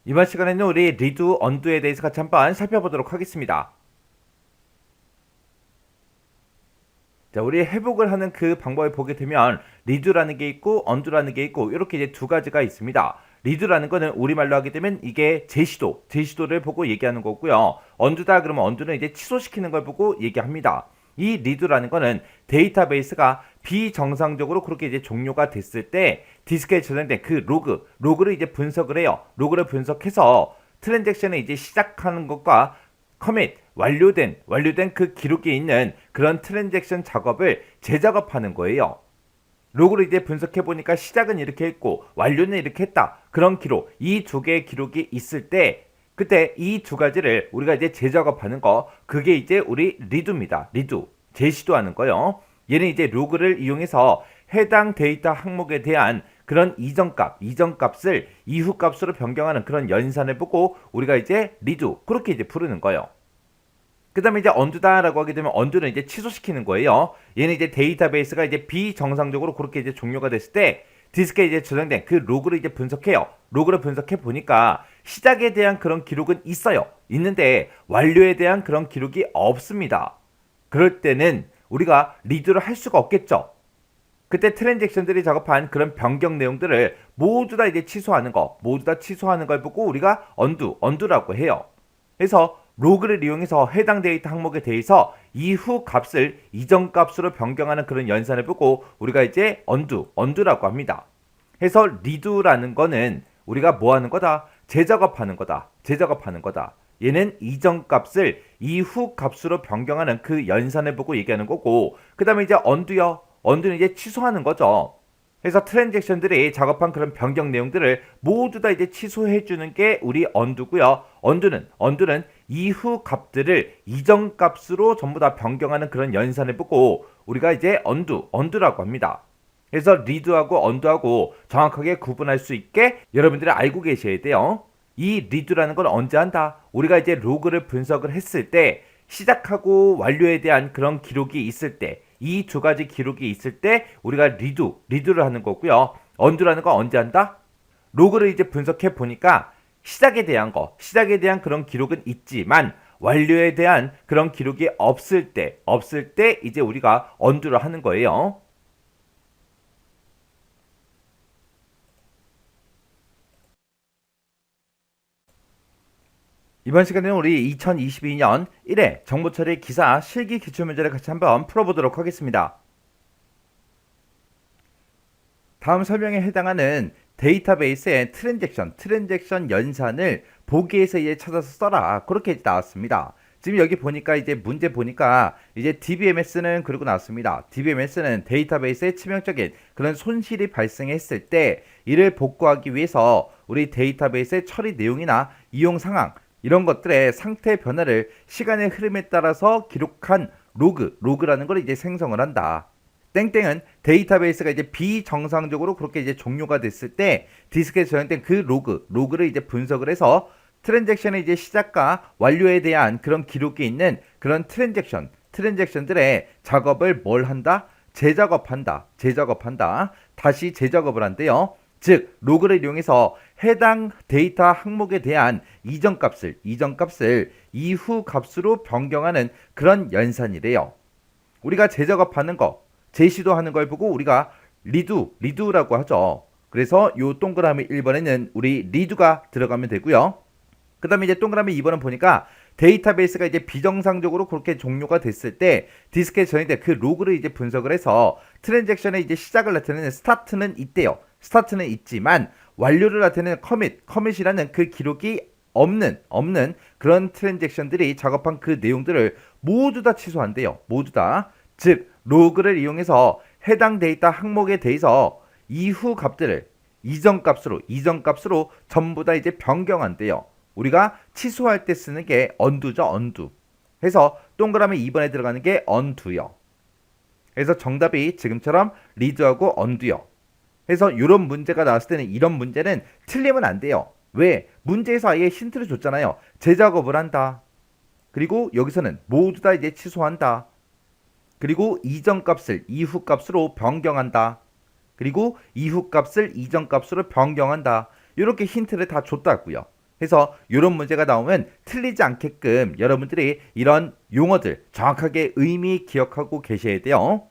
이번 시간에는 우리 리두, 언두에 대해서 같이 한번 살펴보도록 하겠습니다. 자, 우리 회복을 하는 그 방법을 보게 되면 리두라는 게 있고 언두라는 게 있고 이렇게 이제 두 가지가 있습니다. 리두라는 거는 우리말로 하게 되면 이게 제시도를 보고 얘기하는 거고요. 언두다 그러면 언두는 이제 취소시키는 걸 보고 얘기합니다. 이 리두라는 거는 데이터베이스가 비정상적으로 그렇게 이제 종료가 됐을 때 디스크에 저장된 그 로그를 이제 분석을 해요. 로그를 분석해서 트랜잭션을 이제 시작하는 것과 커밋 완료된 그 기록이 있는 그런 트랜잭션 작업을 재작업하는 거예요. 로그를 이제 분석해 보니까 시작은 이렇게 했고 완료는 이렇게 했다. 그런 기록, 이 두 개의 기록이 있을 때 그때 이 두 가지를 우리가 이제 재작업하는 거, 그게 이제 우리 리두입니다. 리두, 재시도하는 거요. 얘는 이제 로그를 이용해서 해당 데이터 항목에 대한 그런 이전값을 이후 값으로 변경하는 그런 연산을 보고 우리가 이제 리두, 그렇게 이제 부르는 거예요. 그 다음에 이제 언두다라고 하게 되면 언두는 이제 취소시키는 거예요. 얘는 이제 데이터베이스가 이제 비정상적으로 그렇게 이제 종료가 됐을 때 디스크에 이제 저장된 그 로그를 이제 분석해요. 로그를 분석해 보니까 시작에 대한 그런 기록은 있어요. 있는데 완료에 대한 그런 기록이 없습니다. 그럴 때는 우리가 리드를 할 수가 없겠죠. 그때 트랜잭션들이 작업한 그런 변경 내용들을 모두 다 이제 모두 다 취소하는 걸 보고 우리가 언두라고 해요. 그래서 로그를 이용해서 해당 데이터 항목에 대해서 이후 값을 이전 값으로 변경하는 그런 연산을 보고 우리가 이제 언두라고 합니다. 그래서 리두라는 거는 우리가 뭐 하는 거다? 재작업하는 거다. 얘는 이전 값을 이후 값으로 변경하는 그 연산을 보고 얘기하는 거고, 그 다음에 이제 언두는 이제 취소하는 거죠. 그래서 트랜잭션들이 작업한 그런 변경 내용들을 모두 다 이제 취소해 주는 게 우리 언두고요. 언두는 이후 값들을 이전 값으로 전부 다 변경하는 그런 연산을 보고 우리가 이제 언두라고 합니다. 그래서 리드하고 언두하고 정확하게 구분할 수 있게 여러분들이 알고 계셔야 돼요. 이 리드라는 건 언제 한다? 우리가 이제 로그를 분석을 했을 때 시작하고 완료에 대한 그런 기록이 있을 때, 이 두 가지 기록이 있을 때 우리가 리드를 하는 거고요. 언두라는 건 언제 한다? 로그를 이제 분석해 보니까 시작에 대한 그런 기록은 있지만 완료에 대한 그런 기록이 없을 때 이제 우리가 언두를 하는 거예요. 이번 시간에는 우리 2022년 1회 정보처리 기사 실기 기출문제를 같이 한번 풀어보도록 하겠습니다. 다음 설명에 해당하는 데이터베이스의 트랜잭션 연산을 보기에서 이제 찾아서 써라. 그렇게 나왔습니다. 지금 여기 보니까 이제 문제 보니까 이제 DBMS는 그러고 나왔습니다. DBMS는 데이터베이스에 치명적인 그런 손실이 발생했을 때 이를 복구하기 위해서 우리 데이터베이스의 처리 내용이나 이용 상황 이런 것들의 상태 변화를 시간의 흐름에 따라서 기록한 로그라는 걸 이제 생성을 한다. 땡땡은 데이터베이스가 이제 비정상적으로 그렇게 이제 종료가 됐을 때 디스크에 저장된 그 로그를 이제 분석을 해서 트랜잭션의 이제 시작과 완료에 대한 그런 기록이 있는 그런 트랜잭션들의 작업을 뭘 한다? 재작업한다. 다시 재작업을 한대요. 즉 로그를 이용해서 해당 데이터 항목에 대한 이전 값을 이후 값으로 변경하는 그런 연산이래요. 우리가 재작업하는 거, 재시도하는 걸 보고 우리가 리두라고 하죠. 그래서 요 동그라미 1번에는 우리 리두가 들어가면 되고요. 그 다음에 이제 동그라미 2번은 보니까 데이터베이스가 이제 비정상적으로 그렇게 종료가 됐을 때 디스크에 저장된 그 로그를 이제 분석을 해서 트랜잭션의 이제 시작을 나타내는 스타트는 있대요. 스타트는 있지만 완료를 나타내는 커밋이라는 그 기록이 없는 그런 트랜잭션들이 작업한 그 내용들을 모두 다 취소한대요. 모두 다. 즉 로그를 이용해서 해당 데이터 항목에 대해서 이후 값들을 이전 값으로 전부 다 이제 변경한대요. 우리가 취소할 때 쓰는 게 언두죠. 언두. 해서 동그라미 2번에 들어가는 게 언두요. 그래서 정답이 지금처럼 리드하고 언두요. 그래서 이런 문제가 나왔을 때는 이런 문제는 틀리면 안 돼요. 왜? 문제에서 아예 힌트를 줬잖아요. 재작업을 한다. 그리고 여기서는 모두 다 이제 취소한다. 그리고 이전 값을 이후 값으로 변경한다. 그리고 이후 값을 이전 값으로 변경한다. 이렇게 힌트를 다 줬다고요. 해서 이런 문제가 나오면 틀리지 않게끔 여러분들이 이런 용어들 정확하게 의미 기억하고 계셔야 돼요.